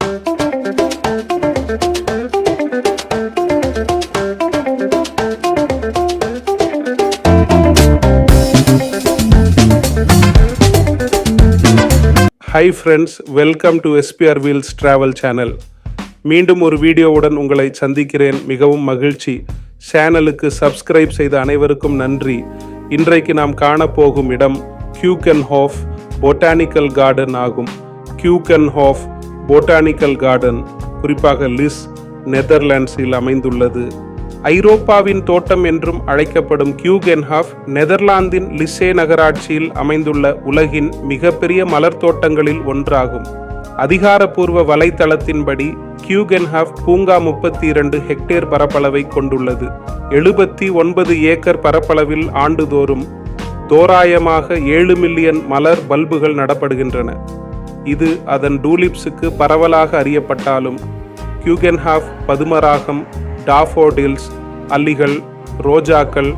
Hi friends, welcome to SPR wheels travel channel. மீண்டும் ஒரு வீடியோவுடன் உங்களை சந்திக்கிறேன். மிகவும் மகிழ்ச்சி. சேனலுக்கு சப்ஸ்கிரைப் செய்த அனைவருக்கும் நன்றி. இன்றைக்கு நாம் காணப்போகும் இடம் கியூகென்ஹோஃப் பொட்டானிக்கல் கார்டன் ஆகும். கியூகென்ஹோஃப் பொட்டானிக்கல் கார்டன் குறிப்பாக லிஸ், நெதர்லாண்ட்ஸில் அமைந்துள்ளது. ஐரோப்பாவின் தோட்டம் என்றும் அழைக்கப்படும் கியூகென்ஹாஃப் நெதர்லாந்தின் லிஸ்ஸே நகராட்சியில் அமைந்துள்ள உலகின் மிகப்பெரிய மலர் தோட்டங்களில் ஒன்றாகும். அதிகாரப்பூர்வ வலைத்தளத்தின்படி கியூகென்ஹாஃப் பூங்கா 32 ஹெக்டேர் பரப்பளவை கொண்டுள்ளது. 79 ஏக்கர் பரப்பளவில் ஆண்டுதோறும் தோராயமாக 7 மில்லியன் மலர் பல்புகள் நடப்படுகின்றன. இது அதன் டூலிப்ஸுக்கு பரவலாக அறியப்பட்டாலும் கியூகென்ஹாஃப் பதுமராகம், டாஃபோடில்ஸ், அல்லிகள், ரோஜாக்கள்,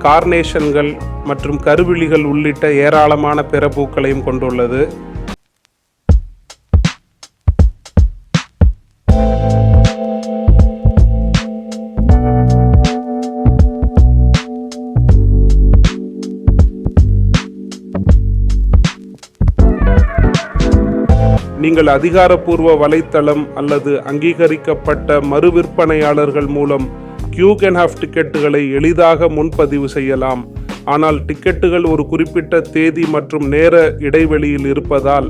கார்னேஷன்கள் மற்றும் கருவிழிகள் உள்ளிட்ட ஏராளமான பிற பூக்களையும் கொண்டுள்ளது. நீங்கள் அதிகாரப்பூர்வ வலைத்தளம் அல்லது அங்கீகரிக்கப்பட்ட மறு விற்பனையாளர்கள் மூலம் கியூகென்ஹாஃப் டிக்கெட்டுகளை எளிதாக முன்பதிவு செய்யலாம். ஆனால் டிக்கெட்டுகள் ஒரு குறிப்பிட்ட தேதி மற்றும் நேர இடைவெளியில் இருப்பதால்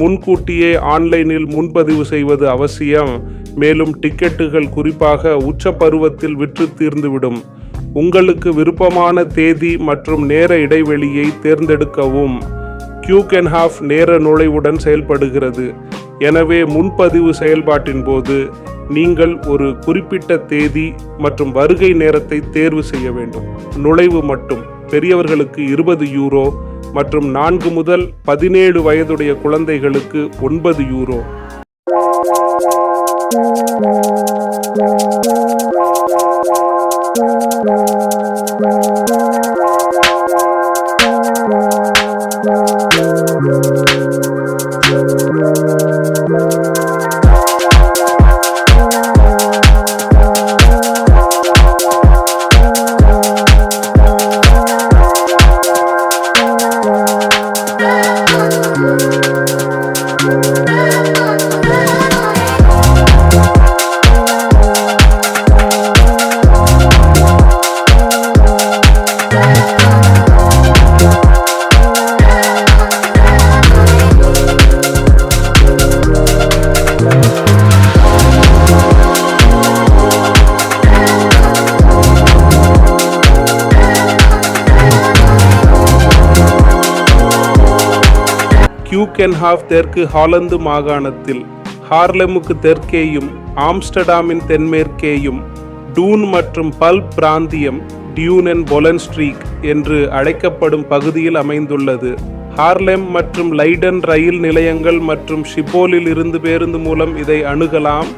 முன்கூட்டியே ஆன்லைனில் முன்பதிவு செய்வது அவசியம். மேலும் டிக்கெட்டுகள் குறிப்பாக உச்ச பருவத்தில் விற்று தீர்ந்துவிடும். உங்களுக்கு விருப்பமான தேதி மற்றும் நேர இடைவெளியை தேர்ந்தெடுக்கவும். கியூகென்ஹாஃப் நேர நுழைவுடன் செயல்படுகிறது. எனவே முன்பதிவு செயல்பாட்டின் போது நீங்கள் ஒரு குறிப்பிட்ட தேதி மற்றும் வருகை நேரத்தை தேர்வு செய்ய வேண்டும். நுழைவு மட்டும் பெரியவர்களுக்கு 20 யூரோ மற்றும் 4 முதல் 17 வயதுடைய குழந்தைகளுக்கு 9 யூரோ. கியூகென்ஹாஃப் தெற்கு ஹாலந்து மாகாணத்தில் ஹார்லெமுக்கு தெற்கேயும் ஆம்ஸ்டர்டாமின் தென்மேற்கேயும் டூன் மற்றும் பல்ப் பிராந்தியம் டியூனென் பொலன்ஸ்ட்ரீக் என்று அழைக்கப்படும் பகுதியில் அமைந்துள்ளது. ஹார்லெம் மற்றும் லைடன் ரயில் நிலையங்கள் மற்றும் ஷிபோலில் இருந்து பேருந்து மூலம் இதை அணுகலாம்.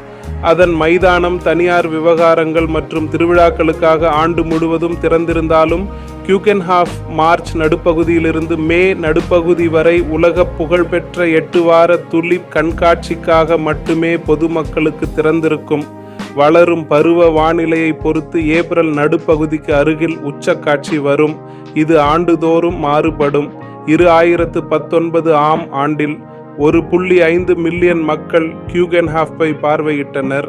அதன் மைதானம் தனியார் விவகாரங்கள் மற்றும் திருவிழாக்களுக்காக ஆண்டு முழுவதும் திறந்திருந்தாலும் கியூகென்ஹாஃப் மார்ச் நடுப்பகுதியிலிருந்து மே நடுப்பகுதி வரை உலக புகழ்பெற்ற 8 வார துலிப் கண்காட்சிக்காக மட்டுமே பொதுமக்களுக்கு திறந்திருக்கும். வளரும் பருவ வானிலையை பொறுத்து ஏப்ரல் நடுப்பகுதிக்கு அருகில் உச்சக்காட்சி வரும். இது ஆண்டுதோறும் மாறுபடும். 2019 ஆம் ஆண்டில் 1.5 மில்லியன் மக்கள் கியூகென்ஹாஃபை பார்வையிட்டனர்.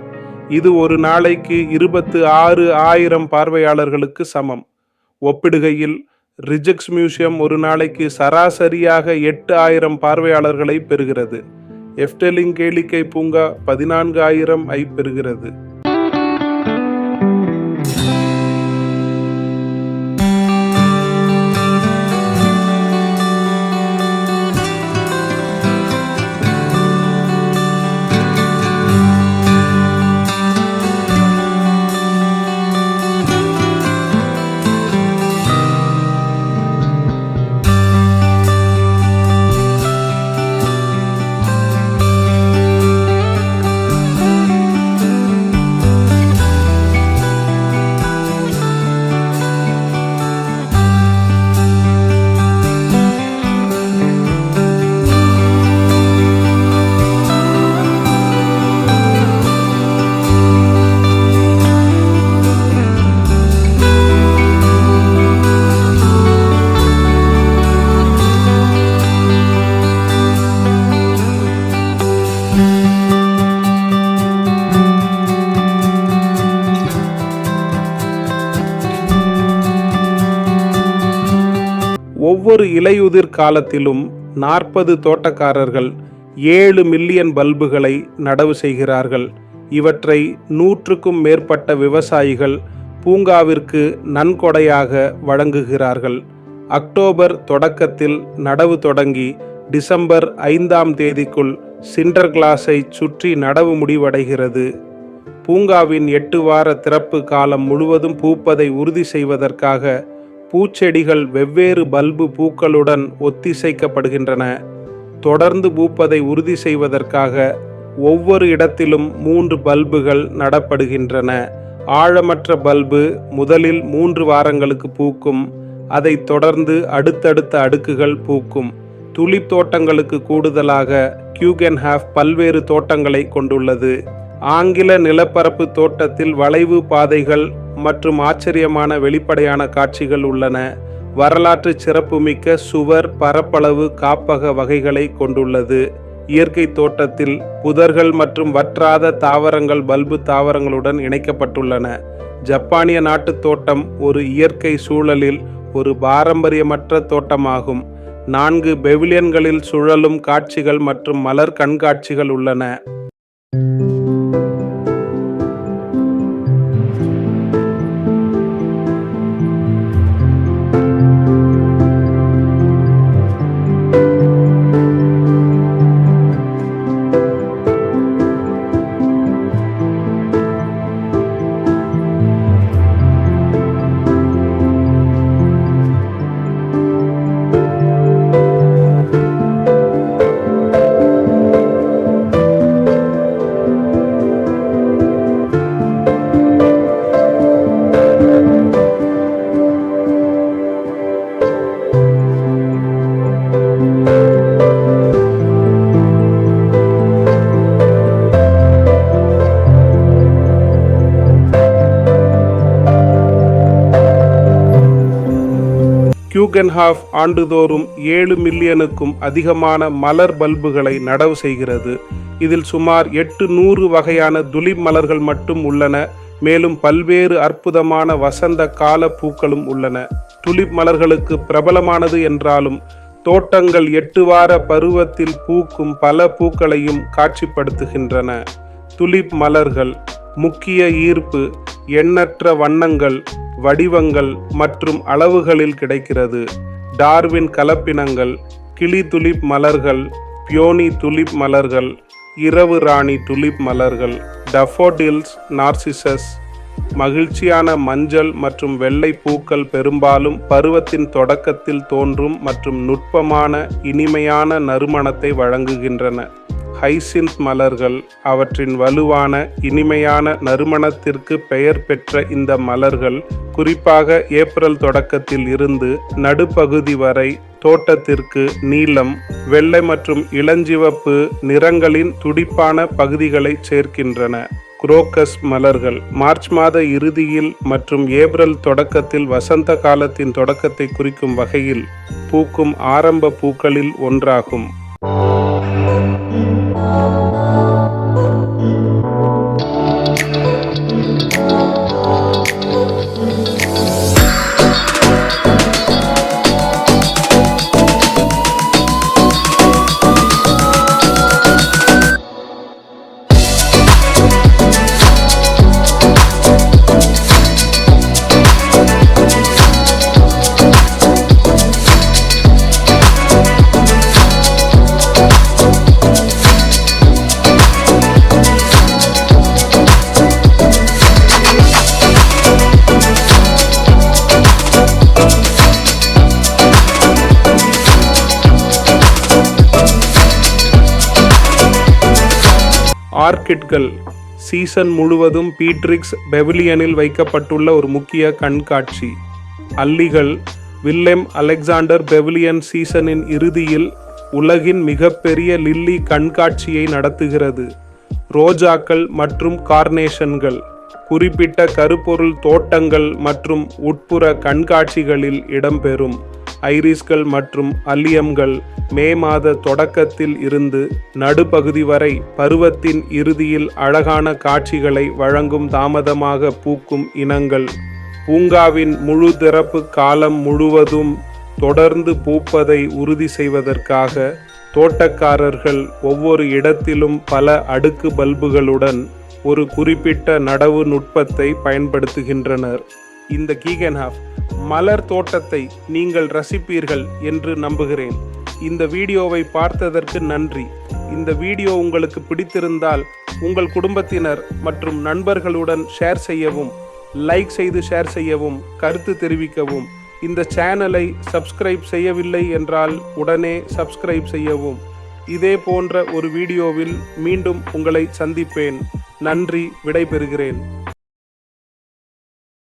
இது ஒரு நாளைக்கு 26,000 பார்வையாளர்களுக்கு சமம். ஒப்பிடுகையில் ரிஜெக்ஸ் மியூசியம் ஒரு நாளைக்கு சராசரியாக 8,000 பார்வையாளர்களை பெறுகிறது. எஃப்டெலிங் கேளிக்கை பூங்கா 14,000 பெறுகிறது. ஒவ்வொரு இலையுதிர் காலத்திலும் 40 தோட்டக்காரர்கள் 7 மில்லியன் பல்புகளை நடவு செய்கிறார்கள். இவற்றை 100க்கும் மேற்பட்ட விவசாயிகள் பூங்காவிற்கு நன்கொடையாக வழங்குகிறார்கள். அக்டோபர் தொடக்கத்தில் நடவு தொடங்கி டிசம்பர் 5ஆம் தேதிக்குள் சிண்டர்கிளாஸை சுற்றி நடவு முடிவடைகிறது. பூங்காவின் 8 வார திறப்பு காலம் முழுவதும் பூப்பதை உறுதி செய்வதற்காக பூச்செடிகள் வெவ்வேறு பல்பு பூக்களுடன் ஒத்திசைக்கப்படுகின்றன. தொடர்ந்து பூப்பதை உறுதி செய்வதற்காக ஒவ்வொரு இடத்திலும் 3 பல்புகள் நடப்படுகின்றன. ஆழமற்ற பல்பு முதலில் 3 வாரங்களுக்கு பூக்கும். அதைத் தொடர்ந்து அடுத்தடுத்த அடுக்குகள் பூக்கும். துலிப் தோட்டங்களுக்கு கூடுதலாக கியூகென்ஹாஃப் பல்வேறு தோட்டங்களை கொண்டுள்ளது. ஆங்கில நிலப்பரப்பு தோட்டத்தில் வளைவு பாதைகள் மற்றும் ஆச்சரியமான வெளிப்படையான காட்சிகள் உள்ளன. வரலாற்று சிறப்புமிக்க சுவர் பரப்பளவு காப்பக வகைகளை கொண்டுள்ளது. இயற்கை தோட்டத்தில் புதர்கள் மற்றும் வற்றாத தாவரங்கள் பல்பு தாவரங்களுடன் இணைக்கப்பட்டுள்ளன. ஜப்பானிய நாட்டு தோட்டம் ஒரு இயற்கை சூழலில் ஒரு பாரம்பரியமற்ற தோட்டமாகும். 4 பெவிலியன்களில் சுழலும் காட்சிகள் மற்றும் மலர் கண்காட்சிகள் உள்ளன. கியூகென்ஹாஃப் ஆண்டுதோறும் 7 மில்லியனுக்கும் அதிகமான மலர் பல்புகளை நடவு செய்கிறது. இதில் சுமார் 800 வகையான துலிப் மலர்கள் மட்டும் உள்ளன. மேலும் பல்வேறு அற்புதமான வசந்த கால பூக்களும் உள்ளன. துலிப் மலர்களுக்கு பிரபலமானது என்றாலும் தோட்டங்கள் 8 வார பருவத்தில் பூக்கும் பல பூக்களையும் காட்சிப்படுத்துகின்றன. துலிப் மலர்கள் முக்கிய ஈர்ப்பு எண்ணற்ற வண்ணங்கள், வடிவங்கள் மற்றும் அளவுகளில் கிடைக்கிறது. டார்வின் கலப்பினங்கள், கிளி துலிப் மலர்கள், பியோனி துலிப் மலர்கள், இரவு ராணி துலிப் மலர்கள், டஃபோடில்ஸ், நார்சிசஸ், மகிழ்ச்சியான மஞ்சள் மற்றும் வெள்ளை பூக்கள் பெரும்பாலும் பருவத்தின் தொடக்கத்தில் தோன்றும் மற்றும் நுட்பமான இனிமையான நறுமணத்தை வழங்குகின்றன. ஹைசின்த் மலர்கள் அவற்றின் வலுவான இனிமையான நறுமணத்திற்கு பெயர் பெற்ற இந்த மலர்கள் குறிப்பாக ஏப்ரல் தொடக்கத்தில் இருந்து நடுப்பகுதி வரை தோட்டத்திற்கு நீலம், வெள்ளை மற்றும் இளஞ்சிவப்பு நிறங்களின் துடிப்பான பகுதிகளை சேர்க்கின்றன. குரோக்கஸ் மலர்கள் மார்ச் மாத இறுதியில் மற்றும் ஏப்ரல் தொடக்கத்தில் வசந்த காலத்தின் தொடக்கத்தை குறிக்கும் வகையில் பூக்கும் ஆரம்ப பூக்களில் ஒன்றாகும். ஆர்கிட்கள் சீசன் முழுவதும் பீட்ரிக்ஸ் பெவிலியனில் வைக்கப்பட்டுள்ள ஒரு முக்கிய கண்காட்சி. அல்லிகள் வில்லெம் அலெக்சாண்டர் பெவிலியன் சீசனின் இறுதியில் உலகின் மிகப்பெரிய லில்லி கண்காட்சியை நடத்துகிறது. ரோஜாக்கள் மற்றும் கார்னேஷன்கள் குறிப்பிட்ட கருப்பொருள் தோட்டங்கள் மற்றும் உட்புற கண்காட்சிகளில் இடம்பெறும். ஐரிஸ்கள் மற்றும் அல்லியம்கள் மே மாத தொடக்கத்தில் இருந்து நடுப்பகுதி வரை பருவத்தின் இறுதியில் அழகான காட்சிகளை வழங்கும் தாமதமாக பூக்கும் இனங்கள். பூங்காவின் முழு திறப்பு காலம் முழுவதும் தொடர்ந்து பூப்பதை உறுதி செய்வதற்காக தோட்டக்காரர்கள் ஒவ்வொரு இடத்திலும் பல அடுக்கு பல்புகளுடன் ஒரு குறிப்பிட்ட நடவு நுட்பத்தை பயன்படுத்துகின்றனர். இந்த கீகன்ஹாஃப் மலர் தோட்டத்தை நீங்கள் ரசிப்பீர்கள் என்று நம்புகிறேன். இந்த வீடியோவை பார்த்ததற்கு நன்றி. இந்த வீடியோ உங்களுக்கு பிடித்திருந்தால் உங்கள் குடும்பத்தினர் மற்றும் நண்பர்களுடன் ஷேர் செய்யவும், லைக் செய்து ஷேர் செய்யவும், கருத்து தெரிவிக்கவும். இந்த சேனலை சப்ஸ்கிரைப் செய்யவில்லை என்றால் உடனே சப்ஸ்கிரைப் செய்யவும். இதே போன்ற ஒரு வீடியோவில் மீண்டும் உங்களை சந்திப்பேன். நன்றி, விடைபெறுகிறேன்.